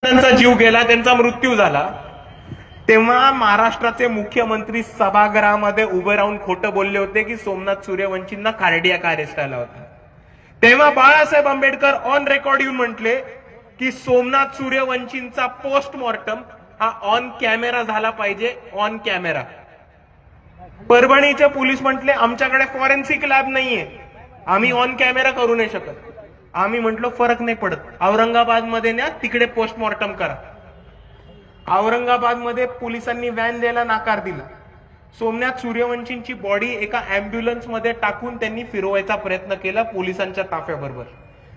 त्यांचा जीव गेला, त्यांचा मृत्यू झाला, तेव्हा महाराष्ट्राचे मुख्यमंत्री सभागृहामध्ये उभे राहून खोटं बोलले होते की सोमनाथ सूर्यवंशींना कार्डियाक अरेस्ट आला होता. तेव्हा बाळासाहेब आंबेडकर ऑन रेकॉर्ड येऊन म्हटले की सोमनाथ सूर्यवंशींचा पोस्टमॉर्टम हा ऑन कॅमेरा झाला पाहिजे, ऑन कॅमेरा. परभणीचे पोलीस म्हटले आमच्याकडे फॉरेन्सिक लॅब नाहीये, आम्ही ऑन कॅमेरा करू नाही शकत. आम्ही म्हटलो फरक नाही पडत, औरंगाबाद मध्ये न्या, तिकडे पोस्टमॉर्टम करा. औरंगाबाद मध्ये पोलिसांनी व्हॅन द्यायला नकार दिला. सोमनाथ सूर्यवंशींची बॉडी एका अँब्युलन्स मध्ये टाकून त्यांनी फिरवायचा प्रयत्न केला पोलिसांच्या ताफ्याबरोबर.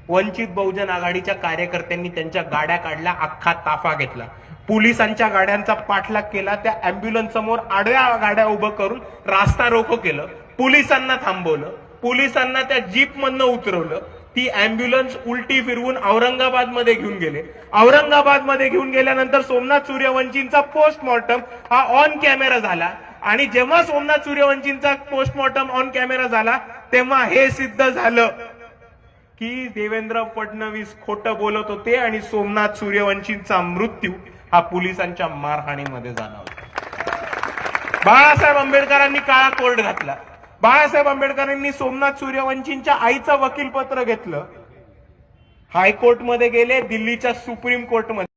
वंचित बहुजन आघाडीच्या कार्यकर्त्यांनी त्यांच्या गाड्या काढल्या, अख्खा ताफा घेतला, पोलिसांच्या गाड्यांचा पाठलाग केला, त्या अँब्युलन्स समोर आडव्या गाड्या उभं करून रास्ता रोको केलं, पोलिसांना थांबवलं, पोलिसांना त्या जीप मधनं उतरवलं, ती अँब्युलन्स उलटी फिरवून औरंगाबाद मध्ये घेऊन गेले. औरंगाबाद मध्ये घेऊन गेल्यानंतर सोमनाथ सूर्यवंशींचा पोस्टमॉर्टम हा ऑन कॅमेरा झाला. आणि जेव्हा सोमनाथ सूर्यवंशींचा पोस्टमॉर्टम ऑन कॅमेरा झाला तेव्हा हे सिद्ध झालं की देवेंद्र फडणवीस खोटं बोलत होते आणि सोमनाथ सूर्यवंशींचा मृत्यू हा पोलिसांच्या मारहाणीमध्ये झाला होता. बाळासाहेब आंबेडकरांनी काळा कोर्ट घातला. बाळासाहेब आंबेडकरांनी सोमनाथ सूर्यवंशींच्या आईचं वकीलपत्र घेतलं, हायकोर्टमध्ये गेले, दिल्लीच्या सुप्रीम कोर्टमध्ये